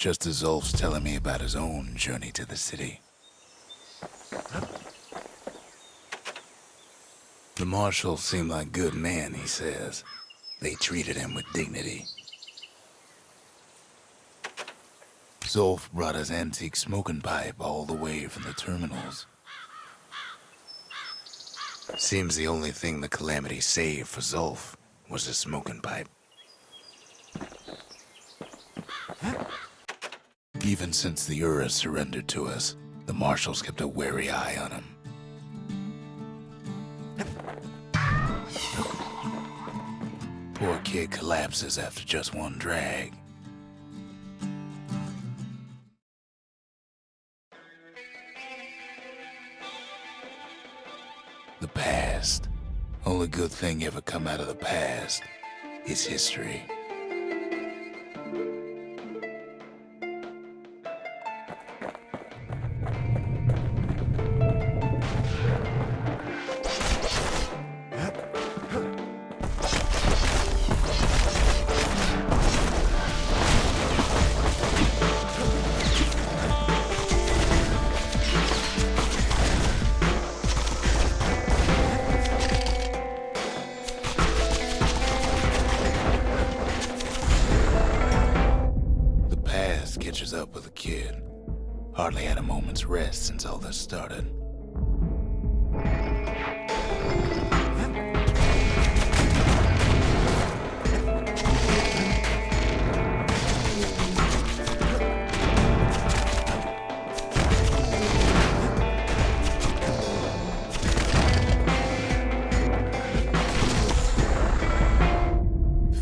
just as Zulf's telling me about his own journey to the city. The marshals seem like good men, he says. They treated him with dignity. Zulf brought his antique smoking pipe all the way from the terminals. Seems the only thing the Calamity saved for Zulf was a smoking pipe. Even since the Ura surrendered to us, the marshals kept a wary eye on him. Poor kid collapses after just one drag. The past. Only good thing ever come out of the past is history. Catches up with the kid. Hardly had a moment's rest since all this started.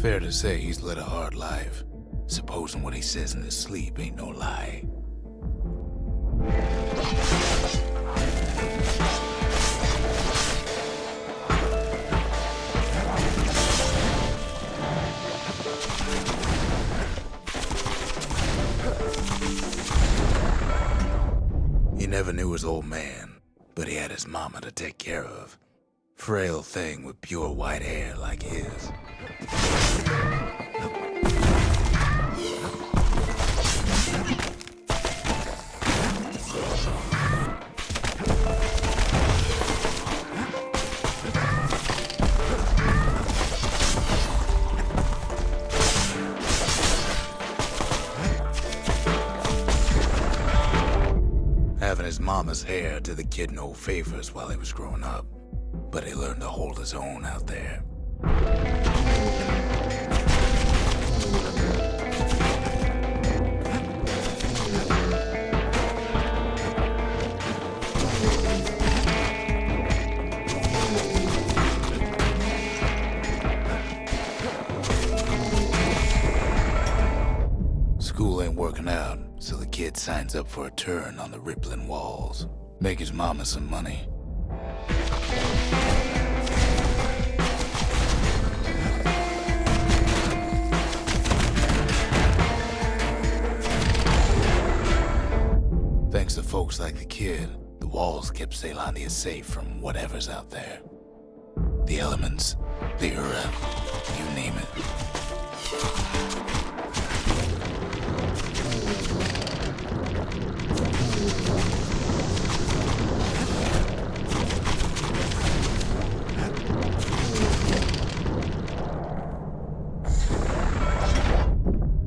Fair to say he's led a hard life. Supposing what he says in his sleep ain't no lie. He never knew his old man, but he had his mama to take care of. Frail thing with pure white hair like his. Having his mama's hair did the kid no favors while he was growing up, but he learned to hold his own out there. School ain't working out, so the kid signs up for a turn on the rippling walls. Make his mama some money. Thanks to folks like the kid, the walls kept Caelondia safe from whatever's out there. The elements, the Ura, you name it.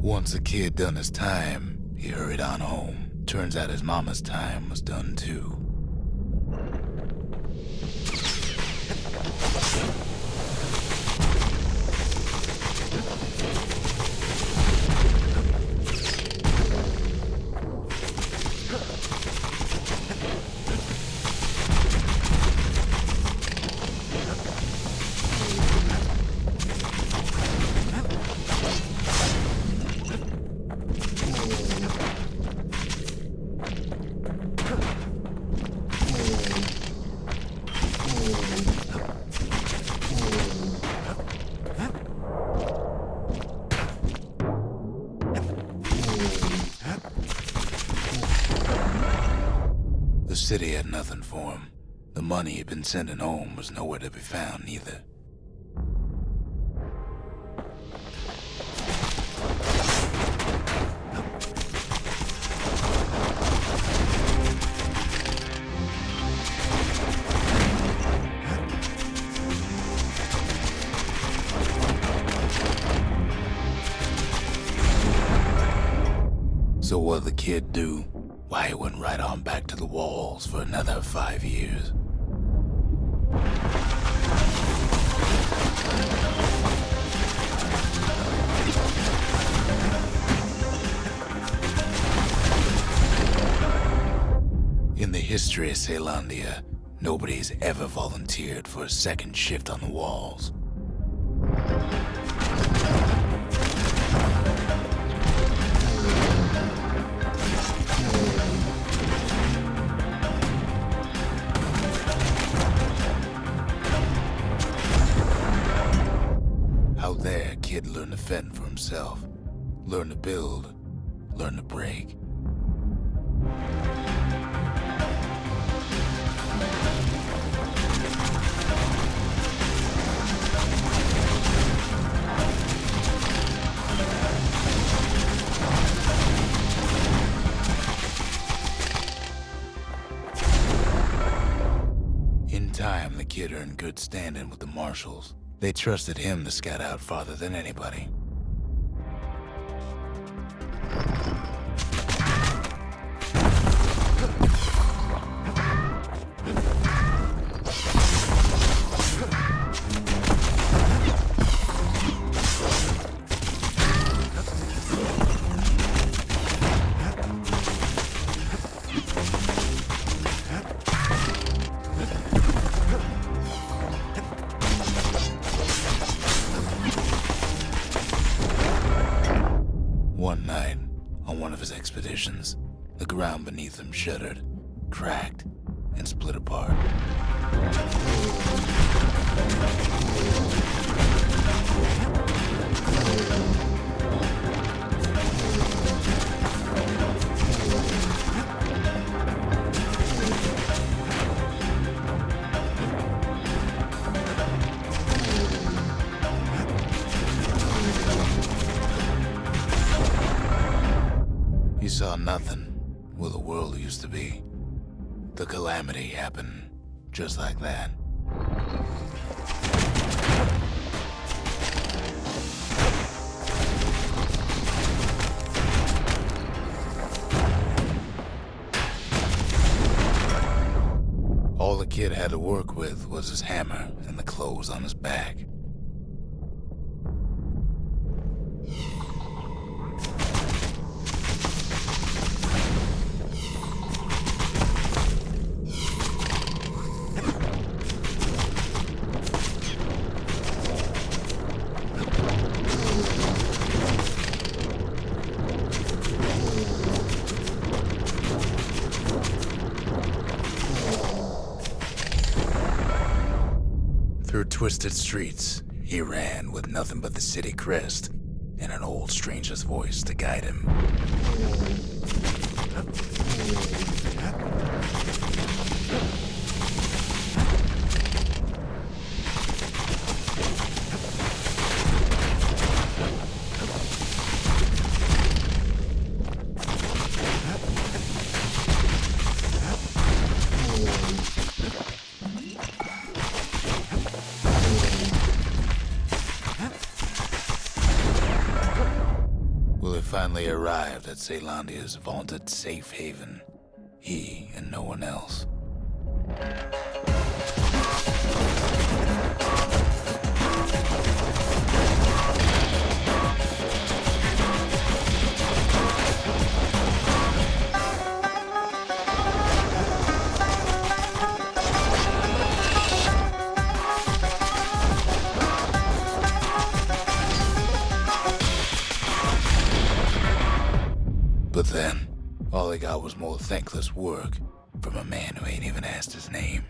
Once the kid done his time, he hurried on home. Turns out his mama's time was done too. The city had nothing for him. The money he'd been sending home was nowhere to be found either. So what'd the kid do? Why, he went right on back to the walls for another 5 years. In the history of Caelandia, nobody's ever volunteered for a second shift on the walls. Out there, kid learned to fend for himself, learn to build, learn to break. In time, the kid earned good standing with the marshals. They trusted him to scout out farther than anybody. One night, on one of his expeditions, the ground beneath him shuddered, cracked, and split apart. He saw nothing where the world used to be. The Calamity happened just like that. All the kid had to work with was his hammer and the clothes on his back. Through twisted streets, he ran with nothing but the city crest and an old stranger's voice to guide him. Finally arrived at Caelandia's vaunted safe haven. He and no one else. But then, all he got was more thankless work from a man who ain't even asked his name.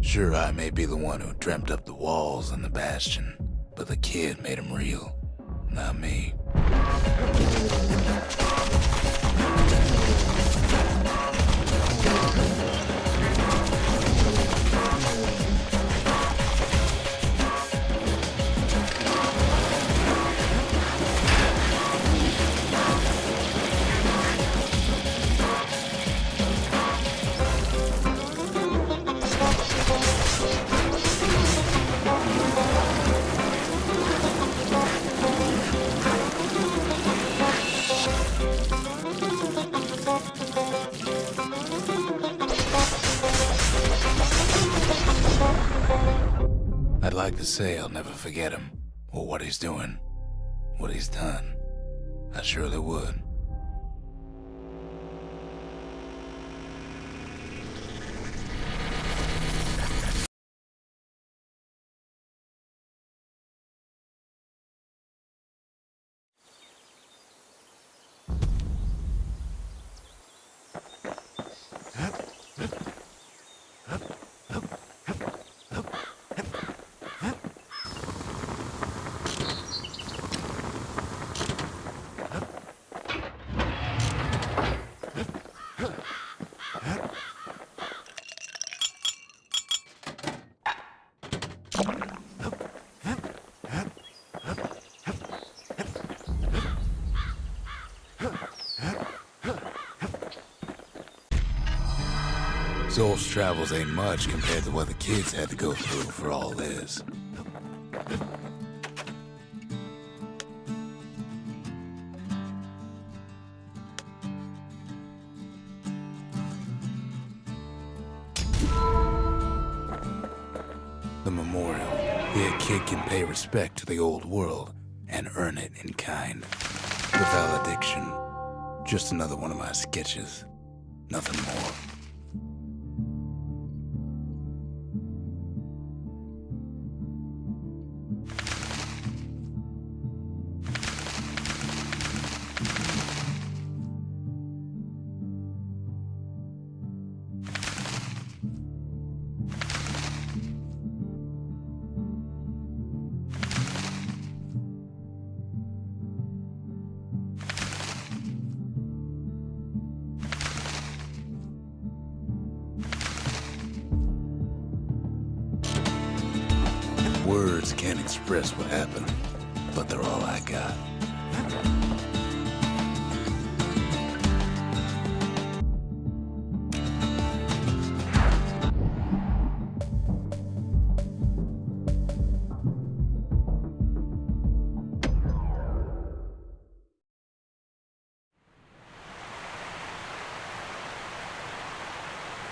Sure, I may be the one who dreamt up the walls and the Bastion, but the kid made them real, not me. like to say I'll never forget him, or what he's doing, what he's done. I surely would. Zolf's travels ain't much compared to what the kids had to go through for all this. The memorial. Here, a kid can pay respect to the old world and earn it in kind. The valediction. Just another one of my sketches. Nothing more. Words can't express what happened, but they're all I got.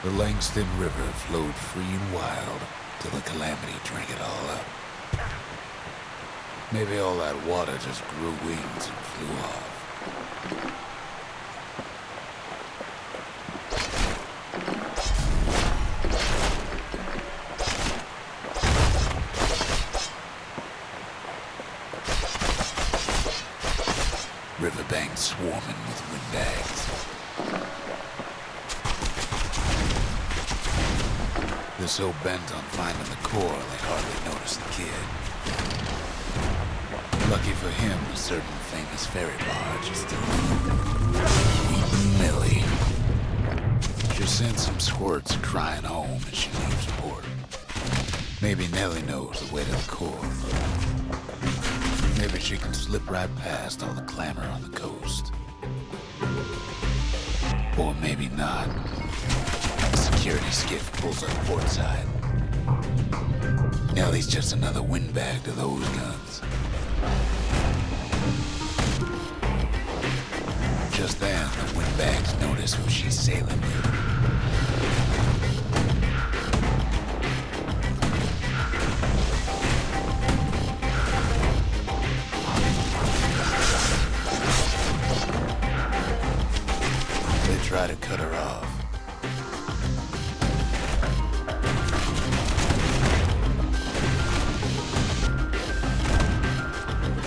The Langston River flowed free and wild till the Calamity drank it all up. Maybe all that water just grew wings and flew off. Riverbanks swarming with windbags. They're so bent on finding the core, they hardly notice the kid. Lucky for him, a certain famous ferry barge is still Weepin' Millie. She sends some squirts crying home as she leaves port. Maybe Nellie knows the way to the core. Maybe she can slip right past all the clamor on the coast. Or maybe not. A security skiff pulls up portside. Nellie's just another windbag to those guns. Just then, the windbags notice who she's sailing with. They try to cut her off.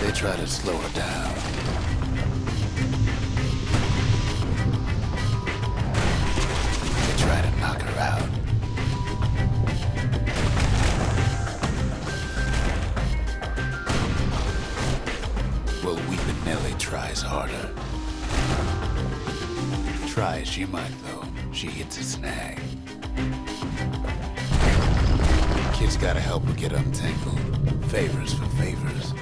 They try to slow her down. They try to knock her out. Well, Weepin' Nellie tries harder. Try as she might, though, she hits a snag. Kid's gotta help her get untangled. Favors for favors.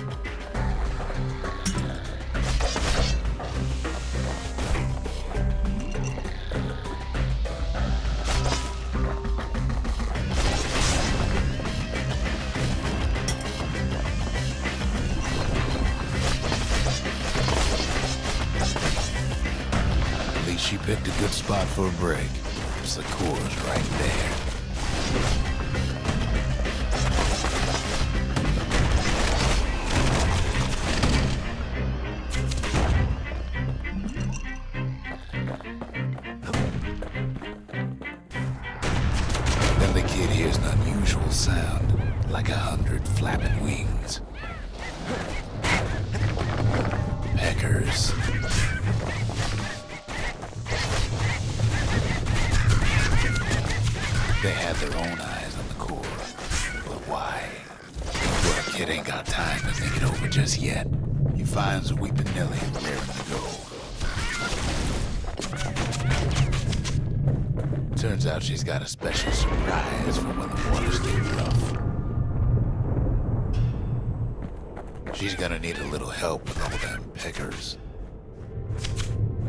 She picked a good spot for a break, because the core's right there. hears an unusual sound, like 100 flapping wings. Peckers. They had their own eyes on the core. But why? Well, kid ain't got time to think it over just yet. He finds Weeping Nelly raring to go. Turns out she's got a special surprise for when the waters get rough. She's gonna need a little help with all them peckers.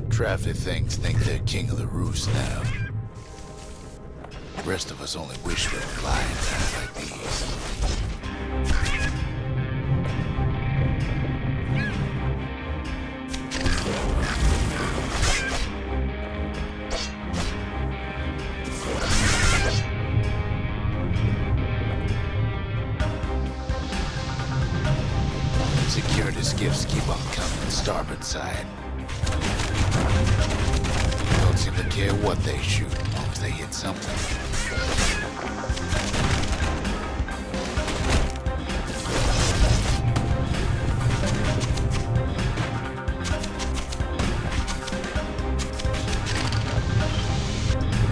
Traffic things think they're king of the roost now. The rest of us only wish we could fly in times like these. Security skiffs keep on coming starboard side. Don't seem to care what they shoot, as long as they hit something.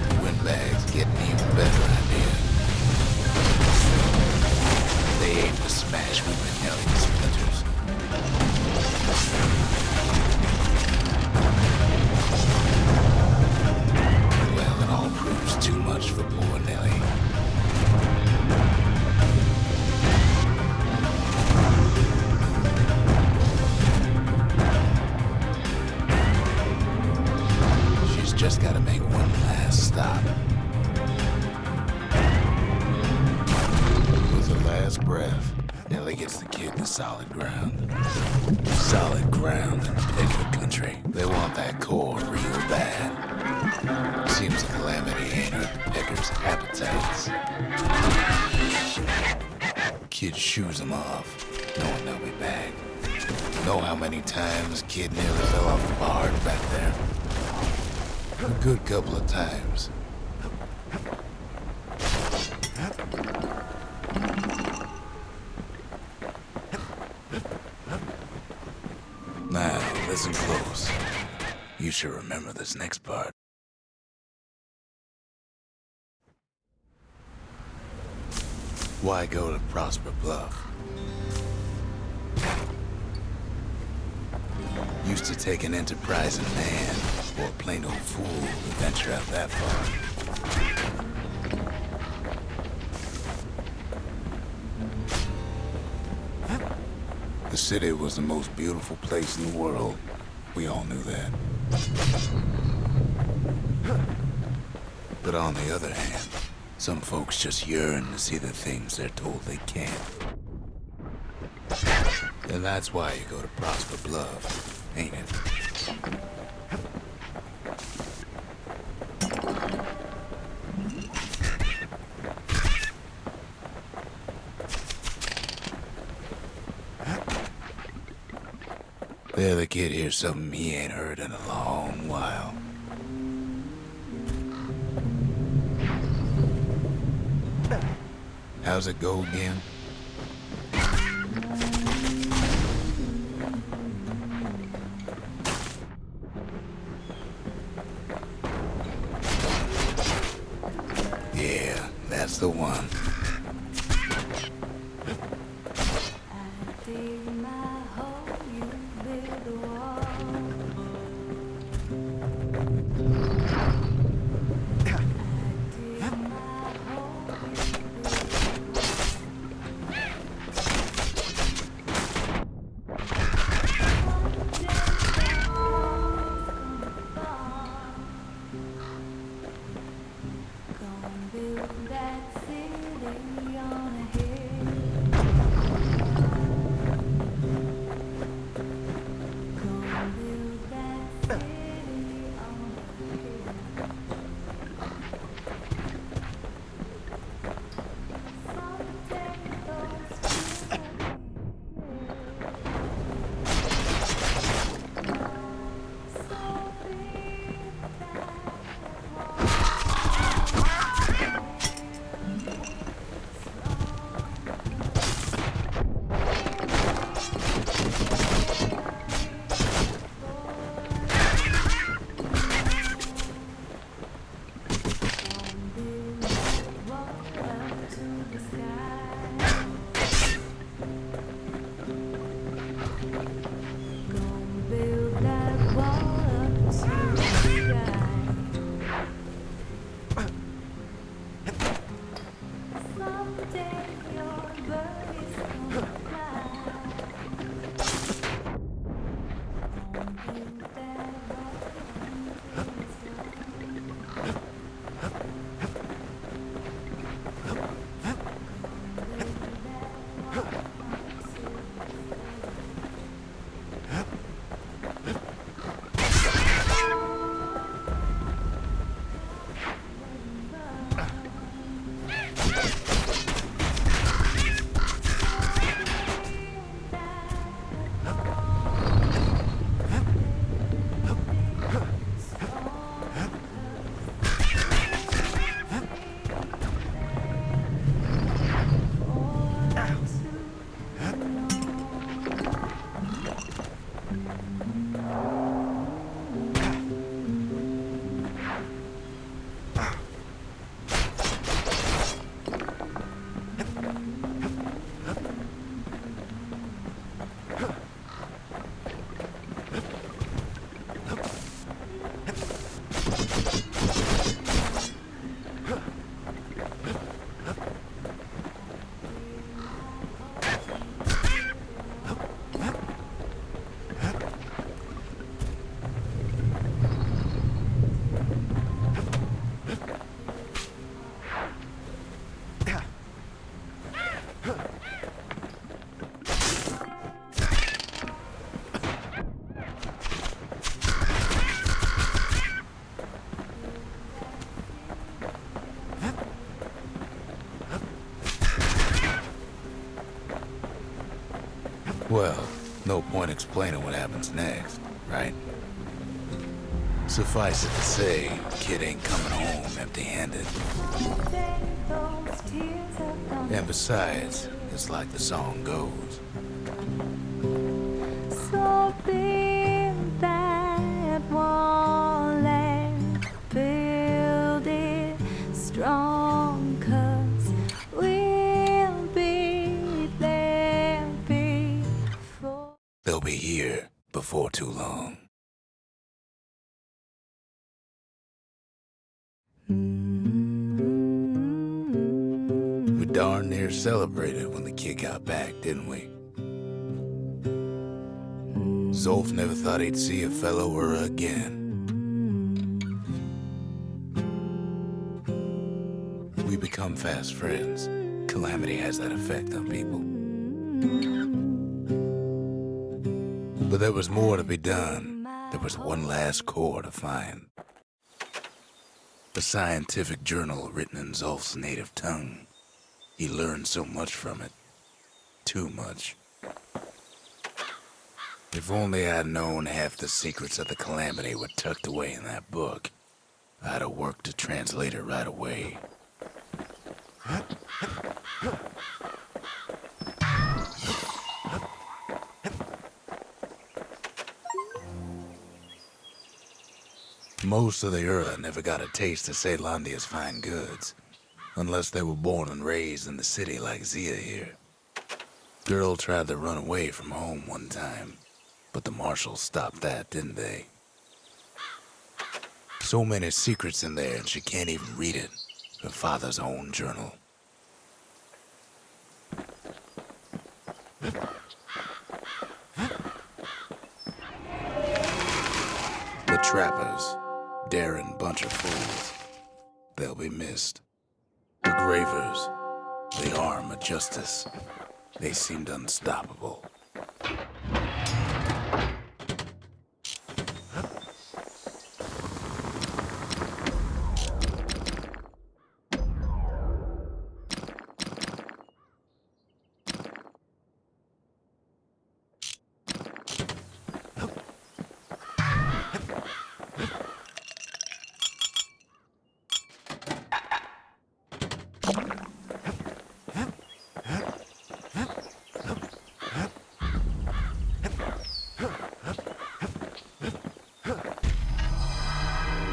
The windbag's getting even better idea. They aim to smash Weeping Nelly to splinters. Well, it all proves too much for poor Nelly. She's just got to make one last stop. With her last breath, Nelly gets the kid to solid ground. Solid ground in the Pecker country. They want that core real bad. Seems the Calamity ain't hurt the Pecker's appetites. Kid shoos them off, knowing they'll be back. Know how many times Kid nearly fell off the barge back there? A good couple of times. Now, listen close. You should remember this next part. Why go to Prosper Bluff? Used to take an enterprising man or a plain old fool to venture out that far. The city was the most beautiful place in the world. We all knew that. But on the other hand, some folks just yearn to see the things they're told they can't. And that's why you go to Prosper Bluff, ain't it? There the kid hears something he ain't heard in a long while. How's it go again? Yeah, that's the one. Well, no point explaining what happens next, right? Suffice it to say, kid ain't coming home empty-handed. And besides, it's like the song goes. So build that wall and build it strong, 'cause we'll be there before. They'll be here before too long. We darn near celebrated when the kid got back, didn't we? Zolf never thought he'd see a fellow or again. We become fast friends. Calamity has that effect on people. But there was more to be done. There was one last core to find. A scientific journal written in Zolf's native tongue. He learned so much from it. Too much. If only I'd known half the secrets of the Calamity were tucked away in that book, I'd have worked to translate it right away. Most of the Ura never got a taste of Ceylondia's fine goods, unless they were born and raised in the city like Zia here. Girl tried to run away from home one time, but the marshals stopped that, didn't they? So many secrets in there and she can't even read it. Her father's own journal. The trappers, daring bunch of fools. They'll be missed. The gravers, the arm of justice. They seemed unstoppable.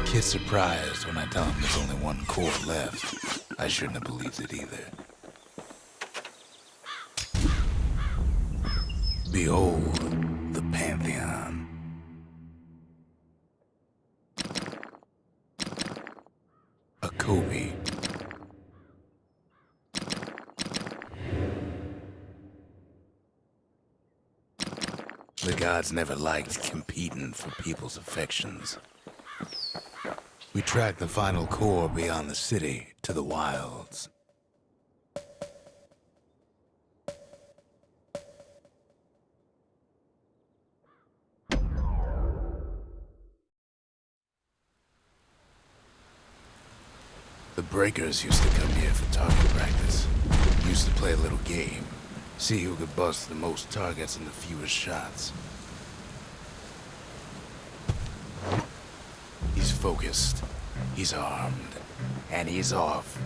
Kid's surprised when I tell him there's only one core left. I shouldn't have believed it either. Behold, the Pantheon. A Kobe. The gods never liked competing for people's affections. We tracked the final core beyond the city to the wilds. The breakers used to come here for target practice. We used to play a little game. See who could bust the most targets and the fewest shots. He's focused, he's armed, and he's off.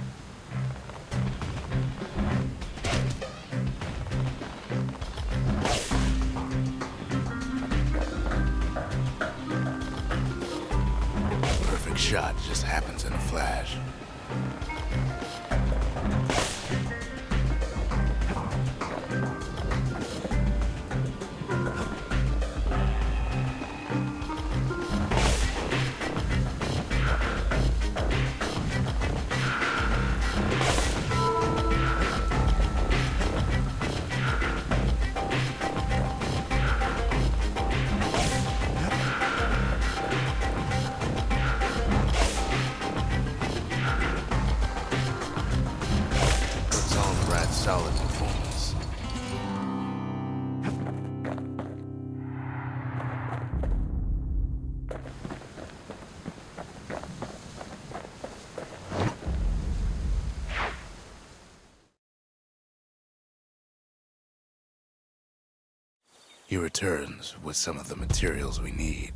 Perfect shot just happens in a flash. Solid performance. He returns with some of the materials we need.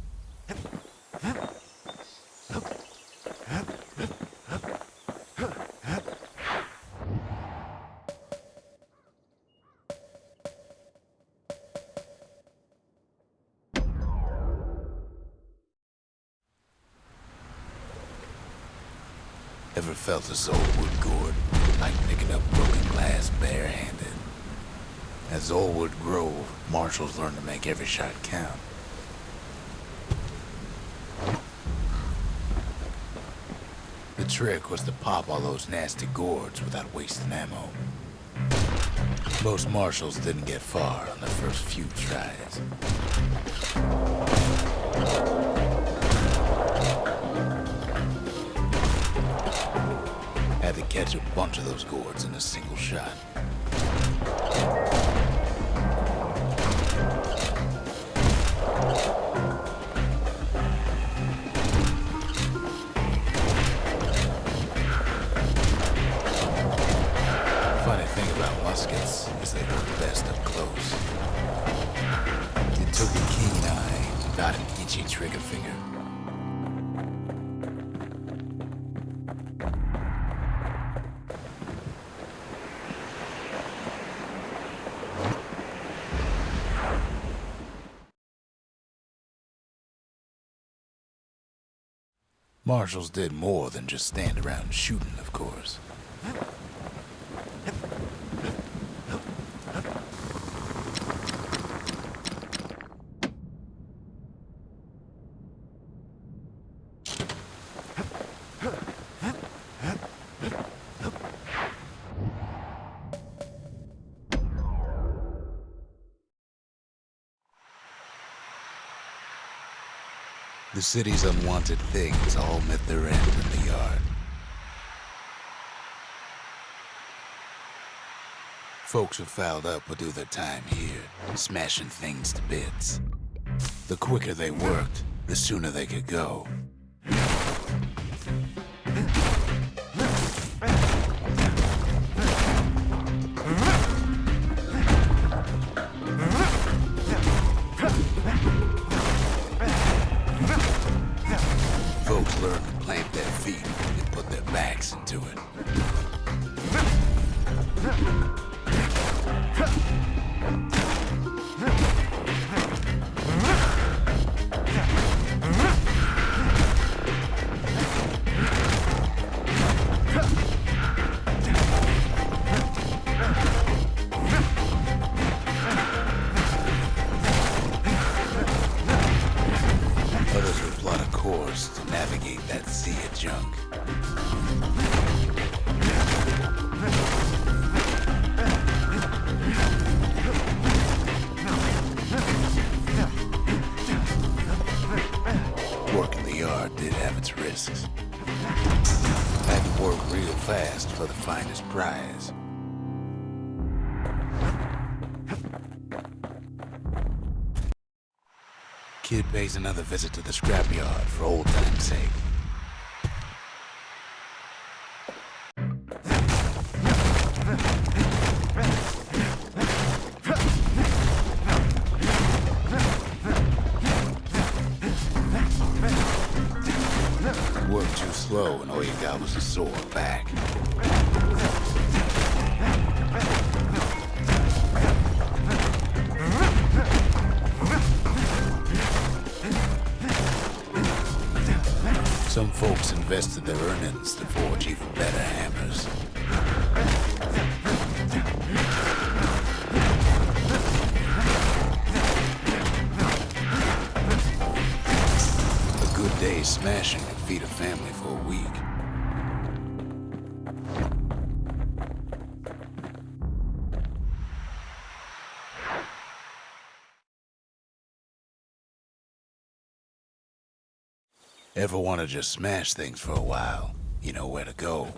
Ever felt a Zoldwood gourd, like picking up broken glass barehanded? At Zoldwood Grove, marshals learn to make every shot count. The trick was to pop all those nasty gourds without wasting ammo. Most marshals didn't get far on the first few tries. Had to catch a bunch of those gourds in a single shot. Funny thing about muskets is they work best up close. It took a keen eye, not an itchy trigger finger. Marshals did more than just stand around shooting, of course. The city's unwanted things all met their end in the yard. Folks who fouled up would do their time here, smashing things to bits. The quicker they worked, the sooner they could go. Folks learn to plant their feet and put their backs into it. Others would plot a course to navigate that sea of junk. Work in the yard did have its risks. Had to work real fast for the finest prize. Kid pays another visit to the scrapyard for old time's sake. Worked too slow and all you got was a sore back. Some folks invested their earnings to forge even better hammers. A good day's smashing can feed a family for a week. Ever want to just smash things for a while? You know where to go.